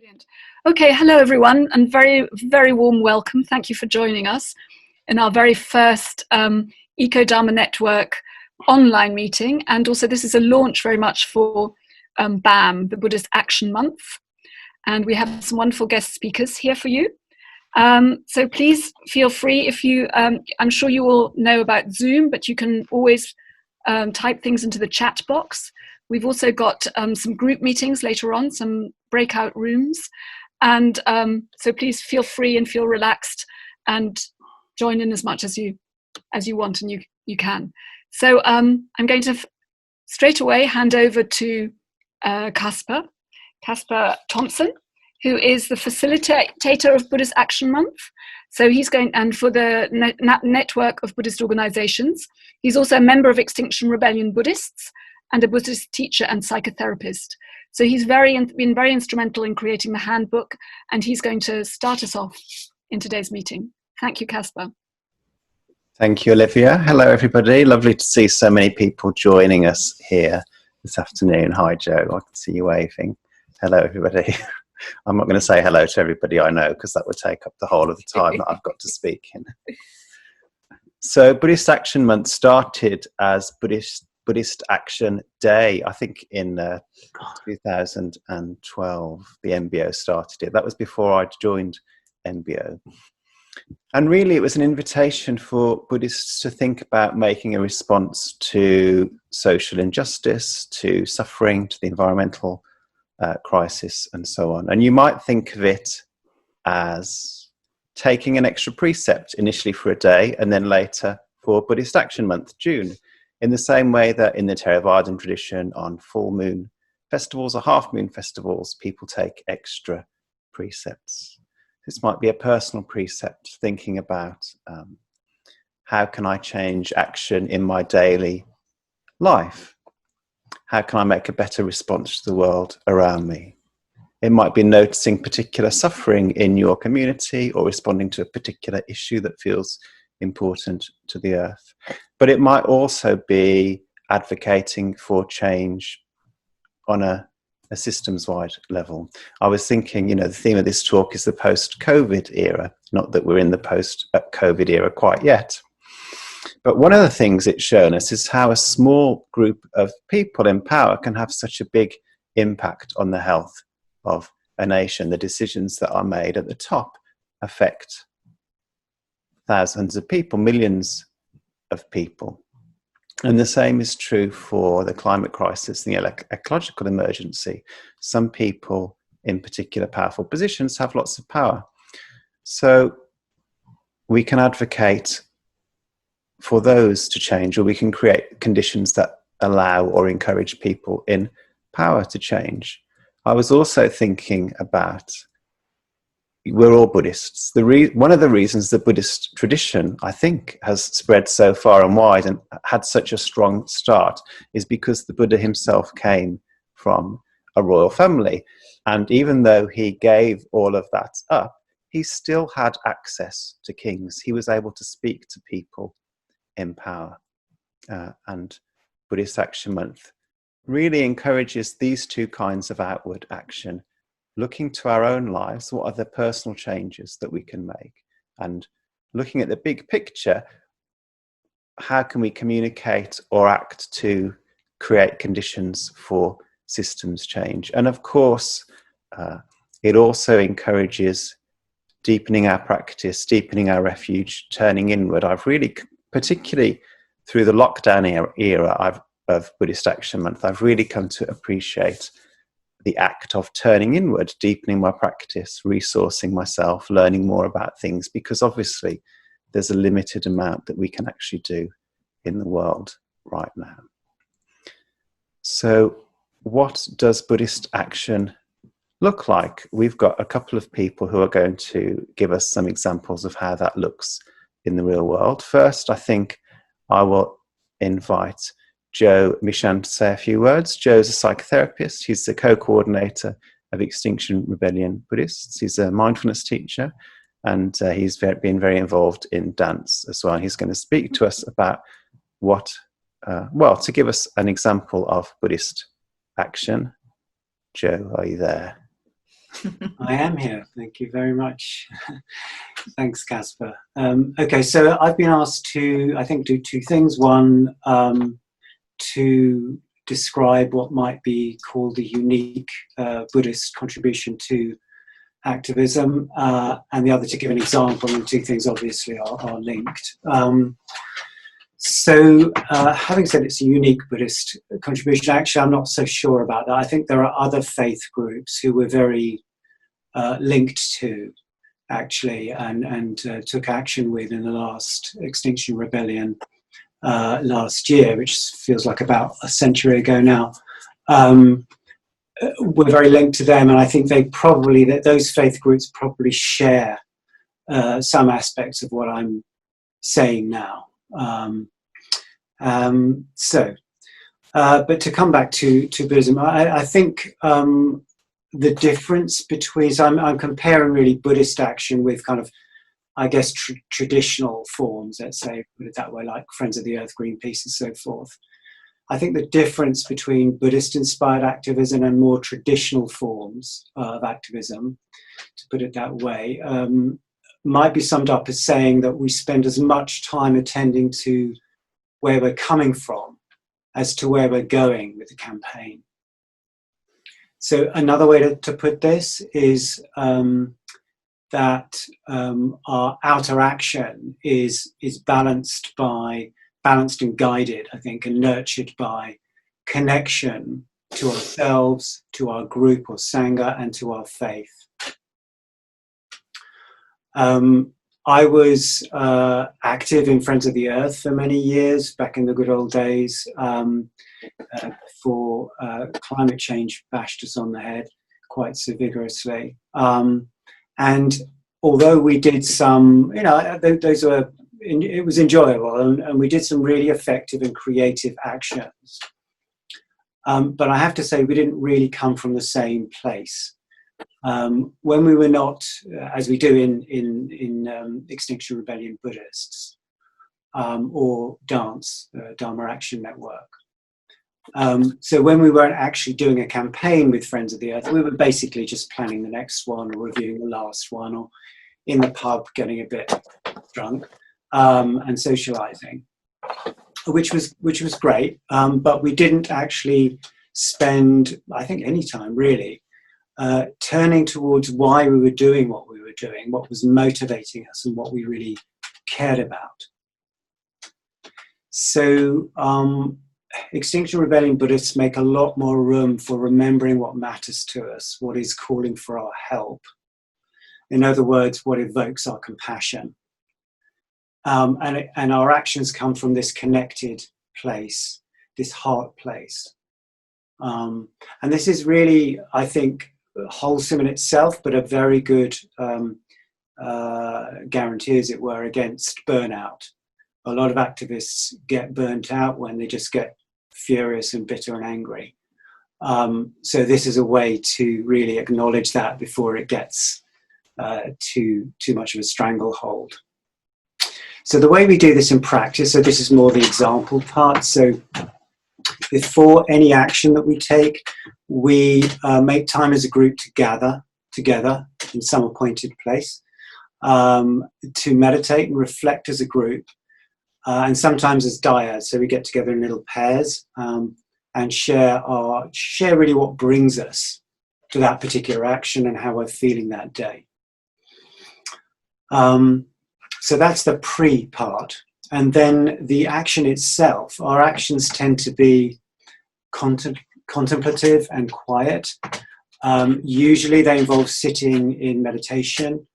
Brilliant. Okay, hello everyone, and very, very warm welcome. Thank you for joining us in our very first Eco-dharma Network online meeting. And also this is a launch very much for BAM, the Buddhist Action Month. And we have some wonderful guest speakers here for you. So please feel free if you, I'm sure you all know about Zoom, but you can always type things into the chat box. We've also got some group meetings later on, some breakout rooms. And so please feel free and feel relaxed and join in as much as you want and you can. So I'm going to straight away hand over to Kaspalita Thompson, who is the facilitator of Buddhist Action Month. So he's going, and for the Network of Buddhist Organisations. He's also a member of Extinction Rebellion Buddhists and a Buddhist teacher and psychotherapist. So he's been very instrumental in creating the handbook, and he's going to start us off in today's meeting. Thank you, Kaspar. Thank you, Olivia. Hello, everybody. Lovely to see so many people joining us here this afternoon. Hi, Joe. I can see you waving. Hello, everybody. I'm not going to say hello to everybody I know because that would take up the whole of the time that I've got to speak in. So Buddhist Action Month started as Buddhist Action Day, I think in 2012, the MBO started it. That was before I'd joined MBO. And really it was an invitation for Buddhists to think about making a response to social injustice, to suffering, to the environmental crisis and so on. And you might think of it as taking an extra precept initially for a day and then later for Buddhist Action Month, June, in the same way that in the Theravadan tradition on full moon festivals or half moon festivals, people take extra precepts. This might be a personal precept, thinking about how can I change action in my daily life? How can I make a better response to the world around me? It might be noticing particular suffering in your community or responding to a particular issue that feels important to the earth. But it might also be advocating for change on a systems-wide level. I was thinking, the theme of this talk is the post-COVID era. Not that we're in the post-COVID era quite yet. But one of the things it's shown us is how a small group of people in power can have such a big impact on the health of a nation. The decisions that are made at the top affect thousands of people, millions of people. And the same is true for the climate crisis and the ecological emergency. Some people in particular powerful positions have lots of power. So we can advocate for those to change, or we can create conditions that allow or encourage people in power to change. I was also thinking about, we're all Buddhists. One of the reasons the Buddhist tradition, I think, has spread so far and wide and had such a strong start is because the Buddha himself came from a royal family. And even though he gave all of that up, he still had access to kings. He was able to speak to people in power. And Buddhist Action Month really encourages these two kinds of outward action, looking to our own lives, what are the personal changes that we can make, and looking at the big picture, how can we communicate or act to create conditions for systems change. And of course, it also encourages deepening our practice, deepening our refuge, turning inward. I've really, particularly through the lockdown era of Buddhist Action Month, I've really come to appreciate the act of turning inward, deepening my practice, resourcing myself, learning more about things, because obviously there's a limited amount that we can actually do in the world right now. So what does Buddhist action look like? We've got a couple of people who are going to give us some examples of how that looks in the real world. First, I think I will invite Joe Mishan to say a few words. Joe's a psychotherapist. He's the co-coordinator of Extinction Rebellion Buddhists. He's a mindfulness teacher, and he's been very involved in dance as well. He's going to speak to us about to give us an example of Buddhist action. Joe, are you there? I am here. Thank you very much. Thanks, Casper. Okay, so I've been asked to, I think, do two things. One, to describe what might be called the unique Buddhist contribution to activism, and the other to give an example, and two things obviously are linked. So having said it's a unique Buddhist contribution, actually I'm not so sure about that. I think there are other faith groups who were very linked to, actually, and took action with in the last Extinction Rebellion last year, which feels like about a century ago now. We're very linked to them, and I think they probably, those faith groups probably share some aspects of what I'm saying now. But to come back to Buddhism, I think the difference between, so I'm comparing really Buddhist action with kind of, I guess, traditional forms, let's say, put it that way, like Friends of the Earth, Greenpeace and so forth. I think the difference between Buddhist-inspired activism and more traditional forms of activism, to put it that way, might be summed up as saying that we spend as much time attending to where we're coming from as to where we're going with the campaign. So another way to put this is that our outer action is balanced and guided, I think, and nurtured by connection to ourselves, to our group or sangha, and to our faith. I was active in Friends of the Earth for many years, back in the good old days, before climate change bashed us on the head quite so vigorously. And although we did some, those were, it was enjoyable, and we did some really effective and creative actions. But I have to say, we didn't really come from the same place. When we were not, as we do in Extinction Rebellion Buddhists, or Dharma Action Network. So when we weren't actually doing a campaign with Friends of the Earth, we were basically just planning the next one, or reviewing the last one, or in the pub getting a bit drunk and socializing, which was great. But we didn't actually spend, I think, any time really turning towards why we were doing what we were doing, what was motivating us, and what we really cared about. So Extinction Rebellion Buddhists make a lot more room for remembering what matters to us, what is calling for our help. In other words, what evokes our compassion. And our actions come from this connected place, this heart place. And this is really, I think, wholesome in itself, but a very good guarantee, as it were, against burnout. A lot of activists get burnt out when they just get furious and bitter and angry. So this is a way to really acknowledge that before it gets too much of a stranglehold. So the way we do this in practice, so this is more the example part. So before any action that we take, we make time as a group to gather together in some appointed place, to meditate and reflect as a group, and sometimes as dyads. So we get together in little pairs and share really what brings us to that particular action and how we're feeling that day. So that's the pre part. And then the action itself, our actions tend to be contemplative and quiet. Usually they involve sitting in meditation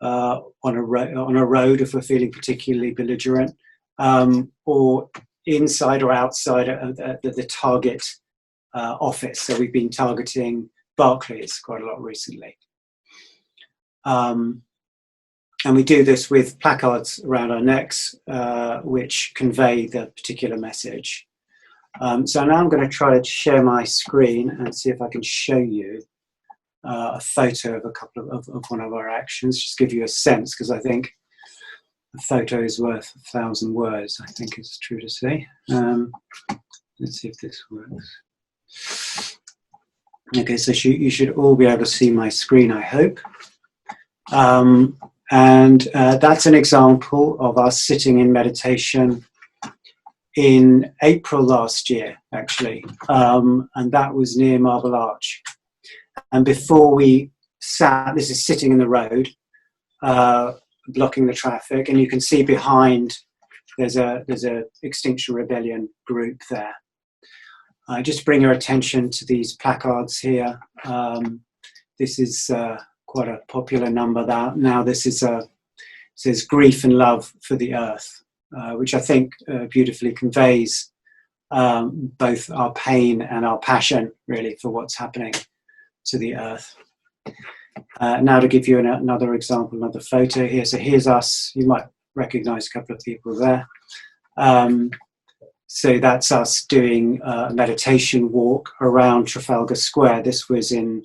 on a road if we're feeling particularly belligerent, or inside or outside the target office. So we've been targeting Barclays quite a lot recently. And we do this with placards around our necks, which convey the particular message. So now I'm going to try to share my screen and see if I can show you a photo of a couple of one of our actions, just give you a sense, because I think a photo is worth 1,000 words, I think it's true to say. Let's see if this works. Okay, so you should all be able to see my screen, I hope. That's an example of us sitting in meditation in April last year, actually, and that was near Marble Arch. And before we sat, this is sitting in the road, blocking the traffic, and you can see behind there's a Extinction Rebellion group there. Just to bring your attention to these placards here. This is quite a popular number now. This is says grief and love for the earth, which I think beautifully conveys both our pain and our passion, really, for what's happening to the earth. Now to give you another example, another photo here. So here's us. You might recognize a couple of people there. So that's us doing a meditation walk around Trafalgar Square. This was in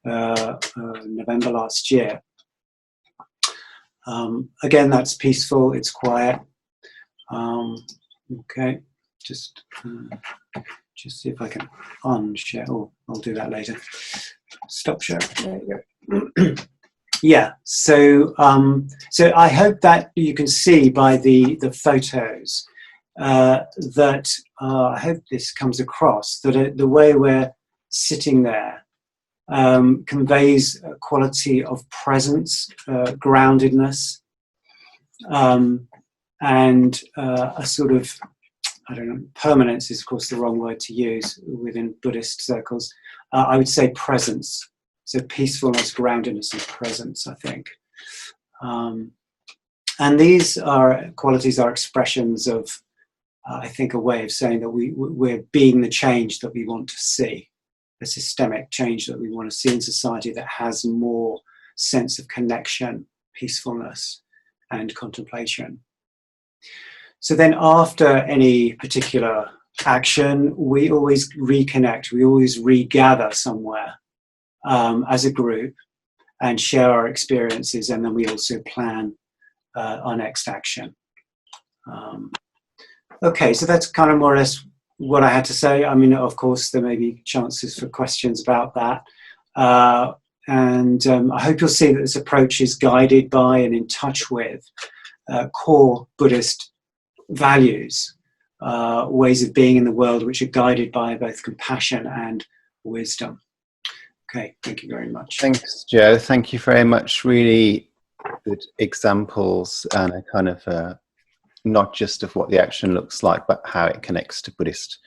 November last year. Again, that's peaceful, it's quiet. Okay, just see if I can unshare. Oh, I'll do that later. Stop sharing. There you go. Yeah, so I hope that you can see by the photos that I hope this comes across, that the way we're sitting there conveys a quality of presence, groundedness, and a sort of, I don't know, permanence is of course the wrong word to use within Buddhist circles. I would say presence. So peacefulness, groundedness, and presence, I think. And these are qualities, are expressions of, I think, a way of saying that we're being the change that we want to see, a systemic change that we want to see in society that has more sense of connection, peacefulness, and contemplation. So then after any particular action, we always reconnect, we always regather somewhere as a group and share our experiences, and then we also plan our next action. Okay, so that's kind of more or less what I had to say. I mean, of course, there may be chances for questions about that. And I hope you'll see that this approach is guided by and in touch with core Buddhist values, ways of being in the world, which are guided by both compassion and wisdom. Okay, thank you very much. Thanks, Joe. Thank you very much. Really good examples and a kind of not just of what the action looks like, but how it connects to Buddhist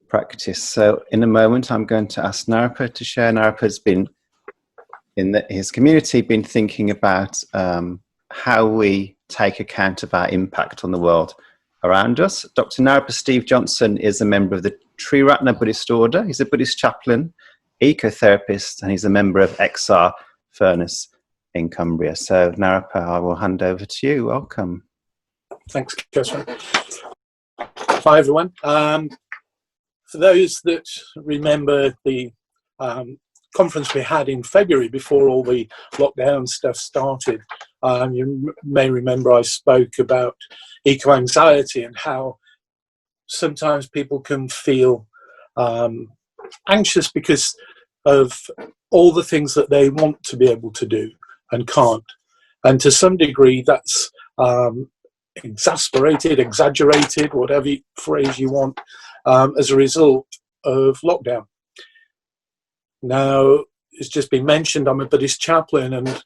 practice. So in a moment, I'm going to ask Narapa to share. Narapa's been, in his community, been thinking about how we take account of our impact on the world around us. Dr. Narapa Steve Johnson is a member of the Triratna Buddhist Order. He's a Buddhist chaplain, ecotherapist, and he's a member of XR Furnace in Cumbria. So Narapa, I will hand over to you. Welcome. Thanks, Catherine. Hi, everyone. For those that remember the conference we had in February before all the lockdown stuff started, you may remember I spoke about eco-anxiety and how sometimes people can feel anxious because of all the things that they want to be able to do and can't. And to some degree, that's exasperated, exaggerated, whatever phrase you want, as a result of lockdown. Now, it's just been mentioned, I'm a Buddhist chaplain, and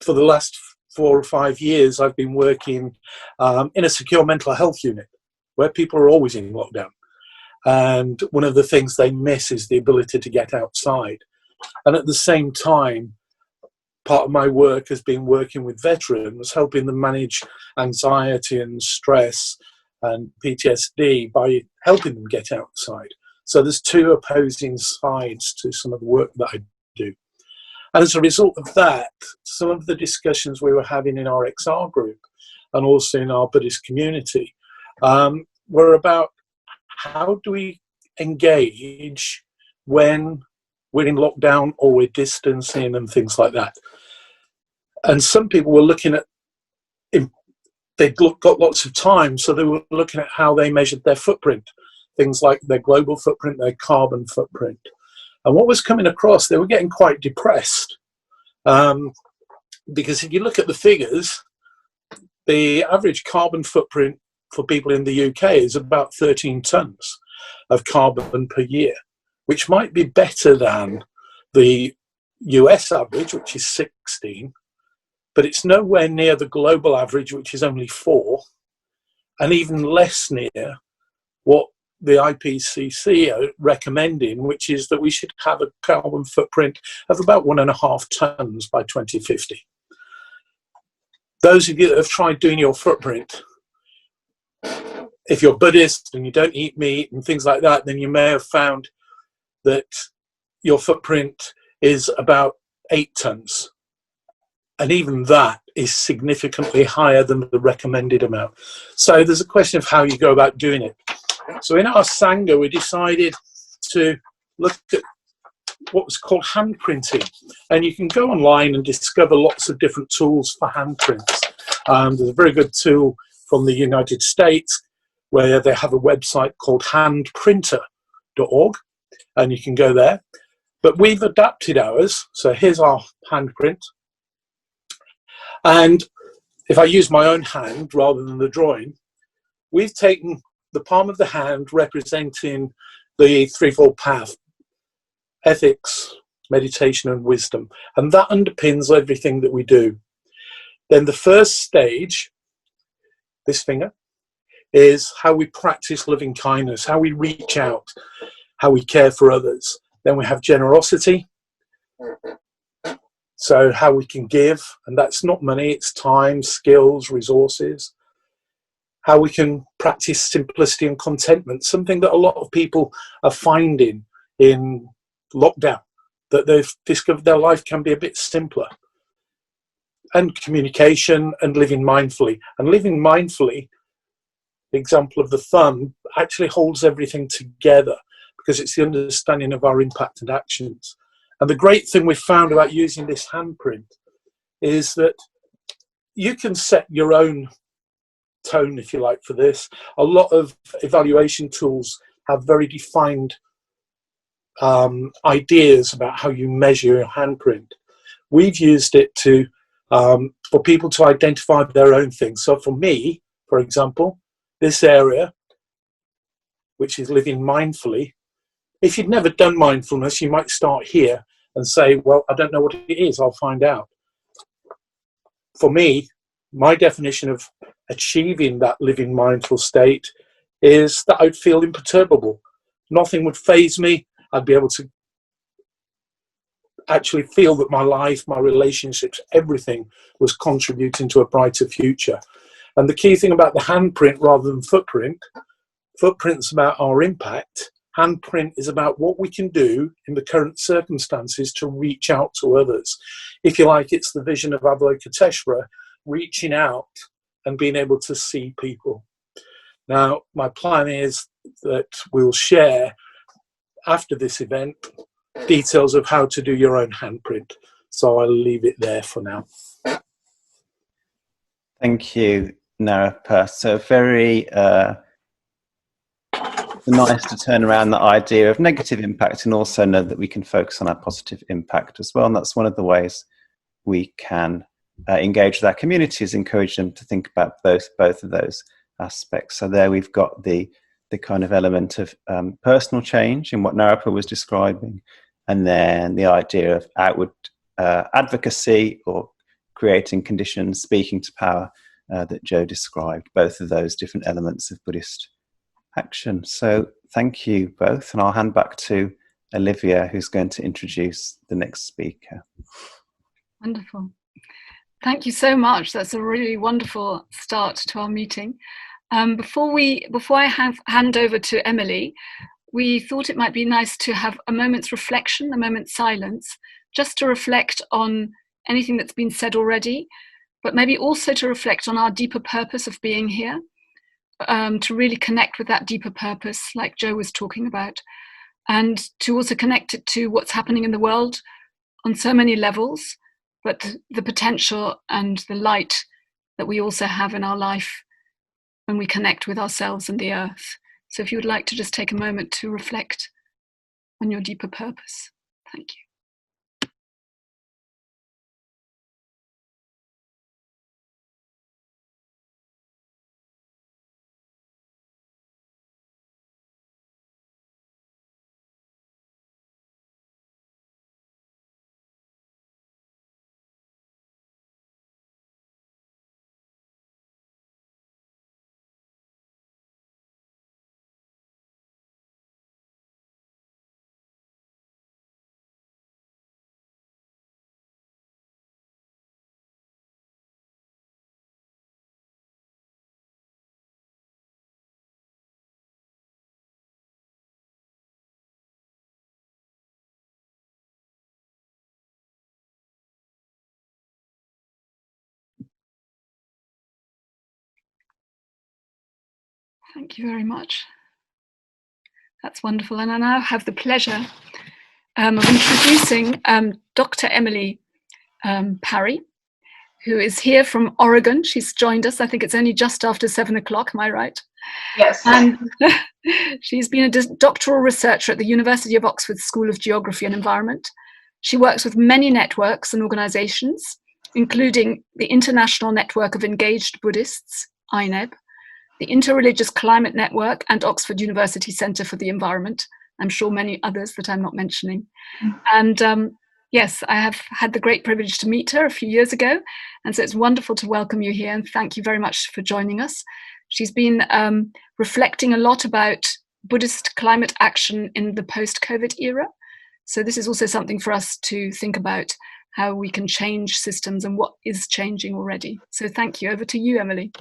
for the last 4 or 5 years, I've been working in a secure mental health unit where people are always in lockdown. And one of the things they miss is the ability to get outside. And at the same time, part of my work has been working with veterans, helping them manage anxiety and stress and PTSD by helping them get outside. So there's two opposing sides to some of the work that I do. And as a result of that, some of the discussions we were having in our XR group and also in our Buddhist community were about how do we engage when we're in lockdown or we're distancing and things like that. And some people were looking at, they'd got lots of time, so they were looking at how they measured their footprint, things like their global footprint, their carbon footprint. And what was coming across, they were getting quite depressed. Because if you look at the figures, the average carbon footprint for people in the UK is about 13 tonnes of carbon per year, which might be better than the US average, which is 16, but it's nowhere near the global average, which is only 4, and even less near what the IPCC are recommending, which is that we should have a carbon footprint of about 1.5 tonnes by 2050. Those of you that have tried doing your footprint, if you're Buddhist and you don't eat meat and things like that, then you may have found that your footprint is about 8 tonnes. And even that is significantly higher than the recommended amount. So there's a question of how you go about doing it. So in our Sangha, we decided to look at what was called hand printing. And you can go online and discover lots of different tools for hand prints. There's a very good tool from the United States where they have a website called handprinter.org, and you can go there. But we've adapted ours. So here's our handprint. And if I use my own hand rather than the drawing, we've taken the palm of the hand representing the threefold path: ethics, meditation, and wisdom. And that underpins everything that we do. Then the first stage, this finger, is how we practice loving kindness, how we reach out, how we care for others. Then we have generosity. So how we can give, and that's not money, it's time, skills, resources. How we can practice simplicity and contentment, something that a lot of people are finding in lockdown, that they've discovered their life can be a bit simpler. And communication and living mindfully. And living mindfully, the example of the thumb, actually holds everything together because it's the understanding of our impact and actions. And the great thing we've found about using this handprint is that you can set your own tone, if you like, for this. A lot of evaluation tools have very defined ideas about how you measure your handprint. We've used it to for people to identify their own things. So for me, for example, this area, which is living mindfully, if you'd never done mindfulness, you might start here and say, well, I don't know what it is, I'll find out. For me, my definition of achieving that living mindful state is that I'd feel imperturbable. Nothing would faze me. I'd be able to actually feel that my life, my relationships, everything was contributing to a brighter future. And the key thing about the handprint rather than footprint's about our impact. Handprint is about what we can do in the current circumstances to reach out to others. If you like, it's the vision of Avalokiteshvara, reaching out and being able to see people. Now, my plan is that we'll share after this event details of how to do your own handprint. So I'll leave it there for now. Thank you, Narapa. So very nice to turn around the idea of negative impact and also know that we can focus on our positive impact as well. And that's one of the ways we can engage with our communities, encourage them to think about both of those aspects. So there we've got the kind of element of personal change in what Narapa was describing, and then the idea of outward advocacy or creating conditions, speaking to power that Joe described, both of those different elements of Buddhist action. So thank you both, and I'll hand back to Olivia, who's going to introduce the next speaker. Wonderful. Thank you so much. That's a really wonderful start to our meeting. Before I hand over to Emilie, we thought it might be nice to have a moment's reflection, a moment's silence, just to reflect on anything that's been said already, but maybe also to reflect on our deeper purpose of being here, to really connect with that deeper purpose, like Joe was talking about, and to also connect it to what's happening in the world on so many levels, but the potential and the light that we also have in our life when we connect with ourselves and the earth. So if you would like to just take a moment to reflect on your deeper purpose. Thank you. Thank you very much. That's wonderful. And I now have the pleasure of introducing Dr. Emilie Parry, who is here from Oregon. She's joined us. I think it's only just after 7 o'clock. Am I right? Yes. And she's been a doctoral researcher at the University of Oxford School of Geography and Environment. She works with many networks and organisations, including the International Network of Engaged Buddhists, INEB, the Interreligious Climate Network, and Oxford University Centre for the Environment. I'm sure many others that I'm not mentioning. And yes, I have had the great privilege to meet her a few years ago. And so it's wonderful to welcome you here. And thank you very much for joining us. She's been reflecting a lot about Buddhist climate action in the post-COVID era. So this is also something for us to think about, how we can change systems and what is changing already. So thank you. Over to you, Emilie.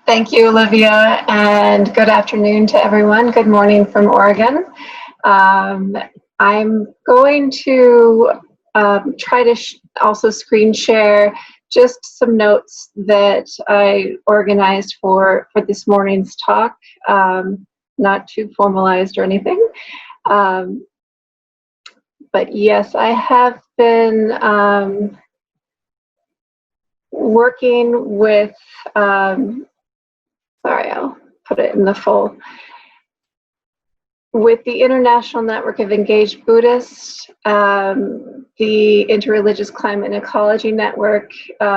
Thank you, Olivia, and good afternoon to everyone. Good morning from Oregon. I'm going to try to also screen share just some notes that I organized for this morning's talk, not too formalized or anything. But yes, I have been working with sorry, I'll put it in the full. With the International Network of Engaged Buddhists, the Interreligious Climate and Ecology Network,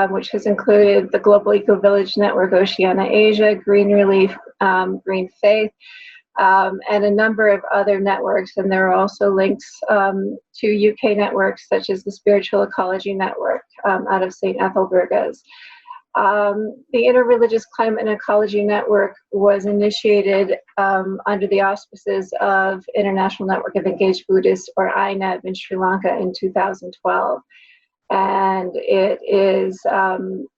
which has included the Global Eco-Village Network, Oceania Asia, Green Relief, Green Faith, and a number of other networks. And there are also links to UK networks such as the Spiritual Ecology Network out of St. Ethelburga's. The Interreligious Climate and Ecology Network was initiated under the auspices of International Network of Engaged Buddhists, or INEB, in Sri Lanka in 2012. And it is an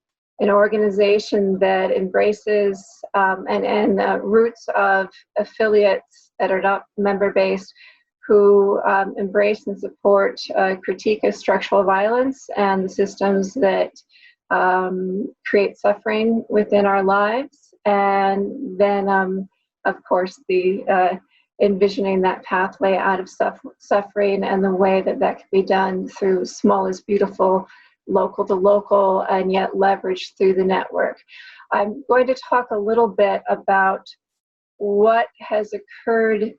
organization that embraces and roots of affiliates that are not member-based, who embrace and support critique of structural violence and the systems that create suffering within our lives, and then of course the envisioning that pathway out of suffering, and the way that that can be done through small is beautiful, local to local, and yet leveraged through the network. I'm going to talk a little bit about what has occurred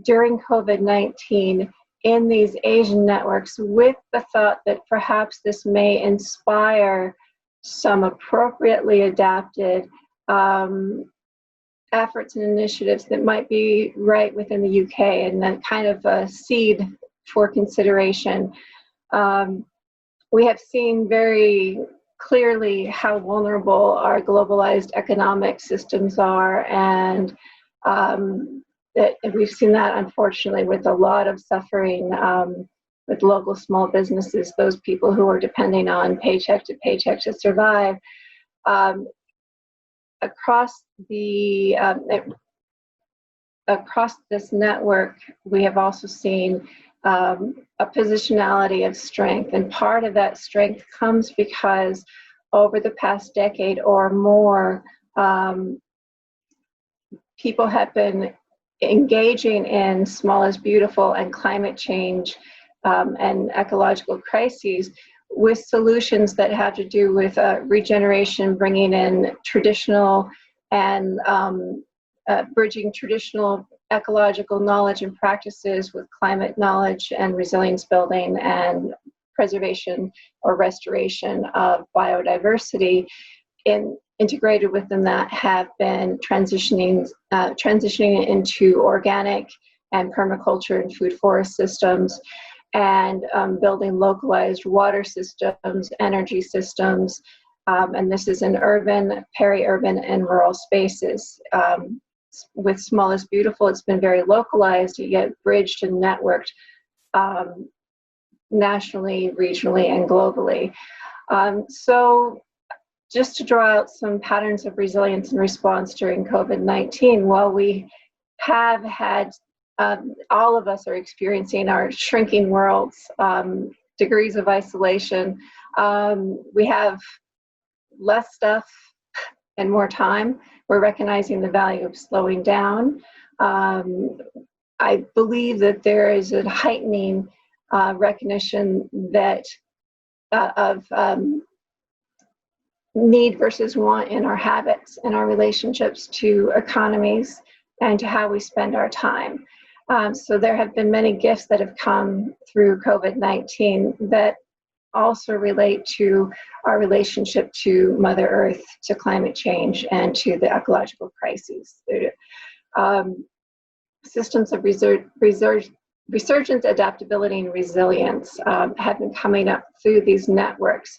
during COVID-19 in these Asian networks, with the thought that perhaps this may inspire some appropriately adapted efforts and initiatives that might be right within the UK, and then kind of a seed for consideration. We have seen very clearly how vulnerable our globalized economic systems are, and that we've seen that, unfortunately, with a lot of suffering with local small businesses, those people who are depending on paycheck to survive. Across this network, we have also seen a positionality of strength, and part of that strength comes because over the past decade or more, people have been engaging in small is beautiful and climate change and ecological crises with solutions that have to do with regeneration, bringing in traditional and bridging traditional ecological knowledge and practices with climate knowledge and resilience building and preservation or restoration of biodiversity, integrated within that have been transitioning into organic and permaculture and food forest systems, and building localized water systems, energy systems, and this is in urban, peri-urban, and rural spaces. With Small is Beautiful, it's been very localized, yet bridged and networked nationally, regionally, and globally. So just to draw out some patterns of resilience and response during COVID-19, while we have had, all of us are experiencing our shrinking worlds, degrees of isolation, we have less stuff and more time. We're recognizing the value of slowing down. I believe that there is a heightening recognition that of need versus want in our habits and our relationships to economies and to how we spend our time. So there have been many gifts that have come through COVID-19 that also relate to our relationship to Mother Earth, to climate change, and to the ecological crises. Systems of resurgence, adaptability, and resilience have been coming up through these networks.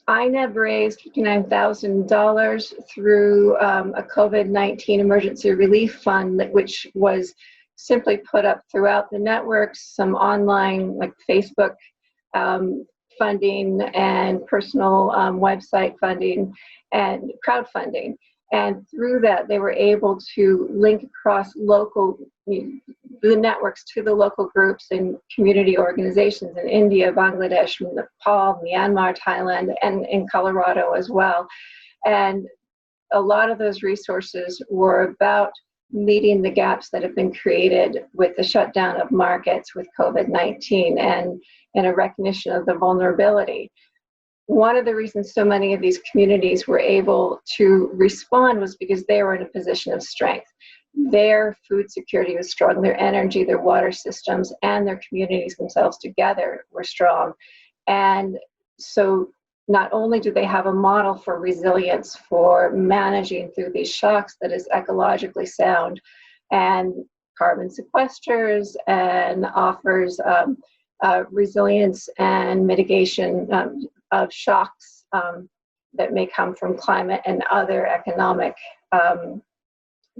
INEB raised $59,000 through a COVID-19 emergency relief fund, which was simply put up throughout the networks, some online like Facebook funding and personal website funding and crowdfunding. And through that, they were able to link across the networks to the local groups and community organizations in India, Bangladesh, Nepal, Myanmar, Thailand, and in Colorado as well. And a lot of those resources were about meeting the gaps that have been created with the shutdown of markets with COVID-19 and a recognition of the vulnerability. One of the reasons so many of these communities were able to respond was because they were in a position of strength. Their food security was strong, their energy, their water systems, and their communities themselves together were strong. And so not only do they have a model for resilience for managing through these shocks that is ecologically sound and carbon sequesters and offers resilience and mitigation of shocks that may come from climate and other economic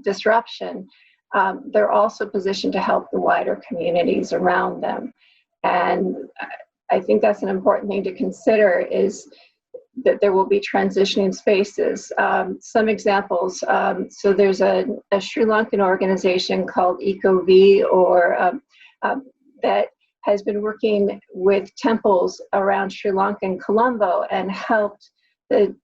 disruption, they're also positioned to help the wider communities around them. And I think that's an important thing to consider, is that there will be transitioning spaces. Some examples, so there's a Sri Lankan organization called Eco-V, or that has been working with temples around Sri Lanka and Colombo and helped the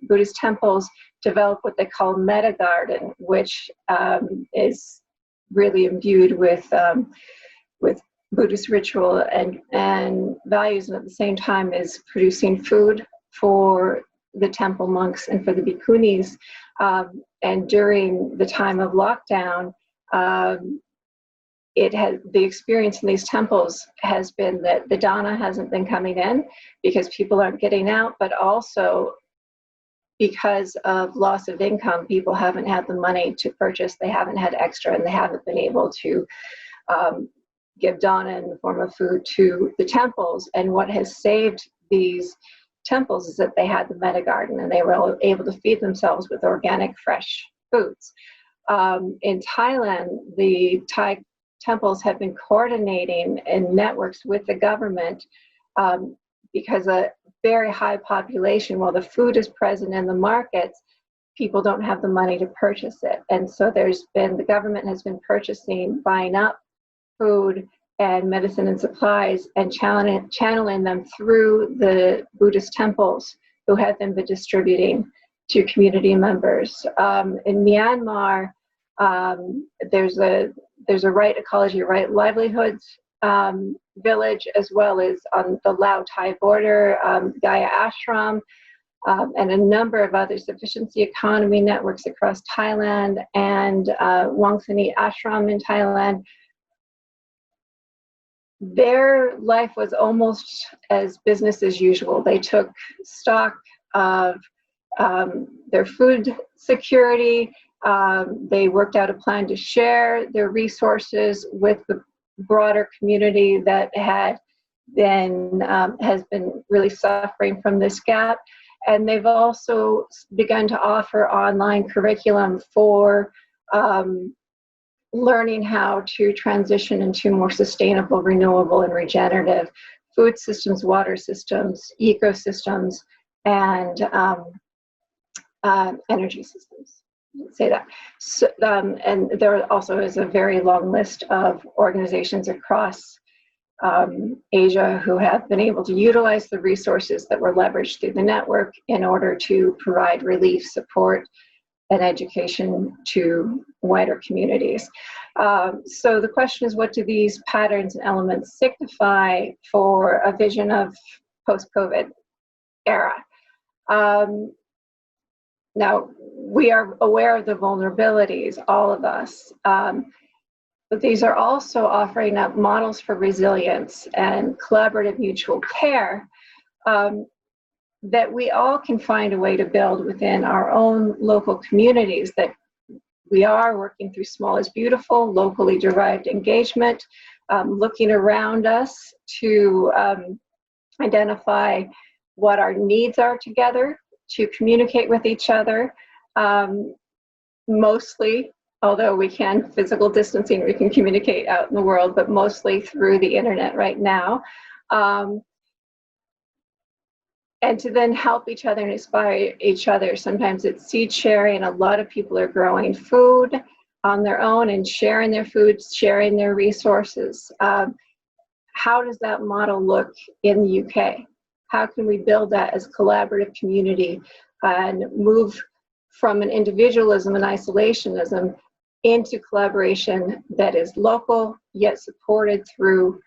Buddhist temples develop what they call metta garden, which is really imbued with Buddhist ritual and values, and at the same time is producing food for the temple monks and for the bhikkhunis. And during the time of lockdown, the experience in these temples has been that the dana hasn't been coming in because people aren't getting out, but also because of loss of income, people haven't had the money to purchase, they haven't had extra, and they haven't been able to give dana in the form of food to the temples. And what has saved these temples is that they had the metta garden and they were able to feed themselves with organic, fresh foods. In Thailand, the Thai temples have been coordinating in networks with the government because a very high population, while the food is present in the markets, people don't have the money to purchase it. And so the government has been buying up food and medicine and supplies and channeling them through the Buddhist temples, who have been distributing to community members. In Myanmar, there's a right ecology, right livelihoods village, as well as on the Lao-Thai border, Gaia Ashram, and a number of other sufficiency economy networks across Thailand and Wangsani Ashram in Thailand. Their life was almost as business as usual. They took stock of their food security. They worked out a plan to share their resources with the broader community that has been really suffering from this gap. And they've also begun to offer online curriculum for learning how to transition into more sustainable, renewable, and regenerative food systems, water systems, ecosystems, and energy systems. Say that. So, and there also is a very long list of organizations across Asia who have been able to utilize the resources that were leveraged through the network in order to provide relief, support, and education to wider communities. So the question is, what do these patterns and elements signify for a vision of post-COVID era? Now, we are aware of the vulnerabilities, all of us, but these are also offering up models for resilience and collaborative mutual care that we all can find a way to build within our own local communities, that we are working through Small is Beautiful, locally derived engagement, looking around us to identify what our needs are together, to communicate with each other, mostly, although we can physical distancing, we can communicate out in the world, but mostly through the internet right now. And to then help each other and inspire each other. Sometimes it's seed sharing. A lot of people are growing food on their own and sharing their food, sharing their resources. How does that model look in the UK? How can we build that as collaborative community and move from an individualism and isolationism into collaboration that is local, yet supported through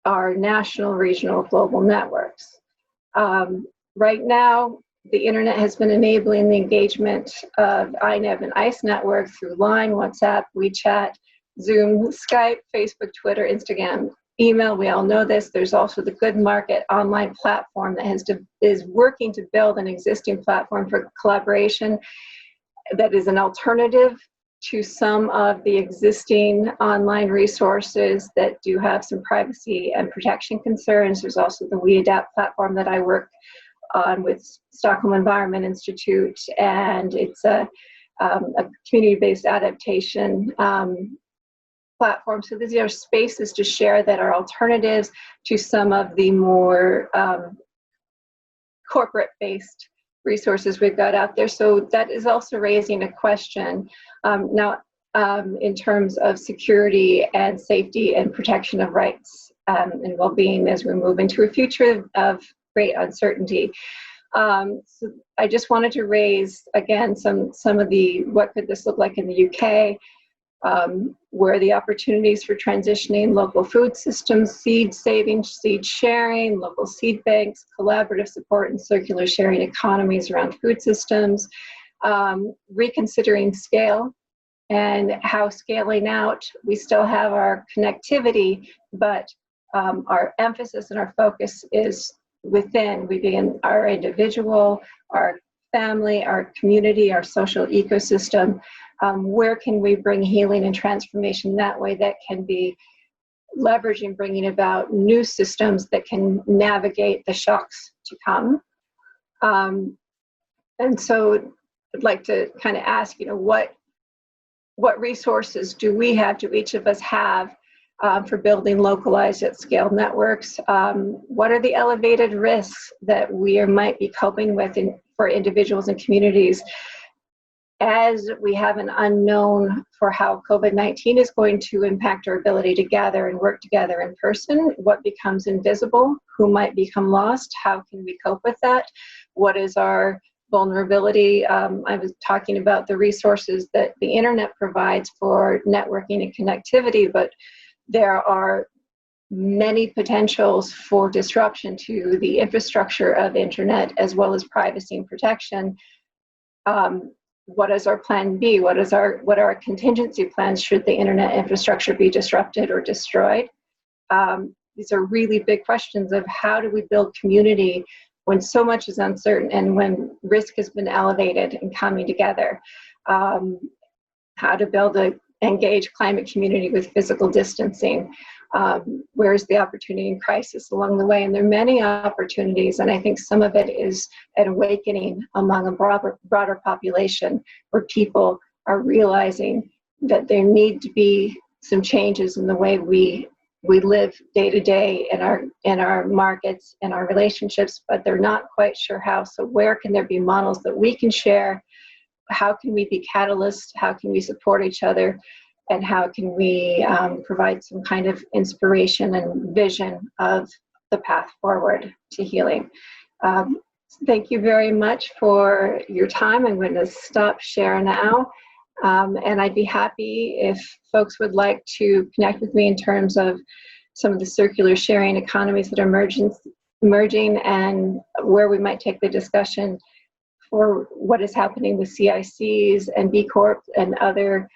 our national, regional, global networks? Right now, the internet has been enabling the engagement of INEV and ICE network through Line, WhatsApp, WeChat, Zoom, Skype, Facebook, Twitter, Instagram, email. We all know this. There's also the Good Market online platform that is working to build an existing platform for collaboration that is an alternative to some of the existing online resources that do have some privacy and protection concerns. There's also the We Adapt platform that I work on with Stockholm Environment Institute, and it's a community-based adaptation platform. So these are spaces to share that are alternatives to some of the more corporate-based resources we've got out there. So that is also raising a question now in terms of security and safety and protection of rights and well-being as we move into a future of great uncertainty. So I just wanted to raise again some of the what could this look like in the UK, where the opportunities for transitioning local food systems, seed saving, seed sharing, local seed banks, collaborative support and circular sharing economies around food systems, reconsidering scale and how scaling out, we still have our connectivity, but our emphasis and our focus is within. We begin our individual, our family, our community, our social ecosystem. Where can we bring healing and transformation that way that can be leveraging, bringing about new systems that can navigate the shocks to come? And so I'd like to kind of ask, what resources do we have, do each of us have for building localized at scale networks? What are the elevated risks that we might be coping with for individuals and communities as we have an unknown for how COVID-19 is going to impact our ability to gather and work together in person? What becomes invisible? Who might become lost? How can we cope with that? What is our vulnerability? I was talking about the resources that the internet provides for networking and connectivity, but there are many potentials for disruption to the infrastructure of internet, as well as privacy and protection. What is our plan B? What are our contingency plans should the internet infrastructure be disrupted or destroyed? These are really big questions of how do we build community when so much is uncertain and when risk has been elevated and coming together. How to build a engaged climate community with physical distancing. Where's the opportunity in crisis along the way? And there are many opportunities, and I think some of it is an awakening among a broader population where people are realizing that there need to be some changes in the way we live day to day in our markets and our relationships, but they're not quite sure how. So where can there be models that we can share? How can we be catalysts? How can we support each other? And how can we provide some kind of inspiration and vision of the path forward to healing? Thank you very much for your time. I'm going to stop share now. And I'd be happy if folks would like to connect with me in terms of some of the circular sharing economies that are emerging and where we might take the discussion for what is happening with CICs and B Corp and other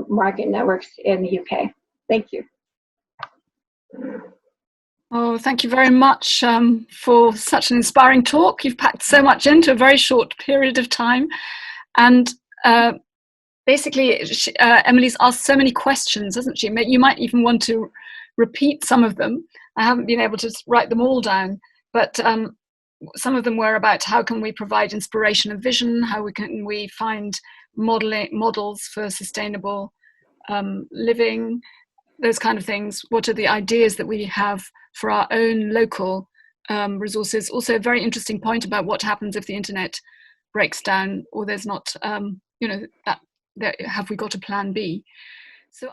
market networks in the UK. Thank you. Oh, thank you very much for such an inspiring talk. You've packed so much into a very short period of time. And basically, Emilie's asked so many questions, hasn't she? You might even want to repeat some of them. I haven't been able to write them all down, but some of them were about how can we provide inspiration and vision, how can we find models for sustainable living, those kind of things. What are the ideas that we have for our own local resources? Also a very interesting point about what happens if the internet breaks down or there's not, have we got a plan B? So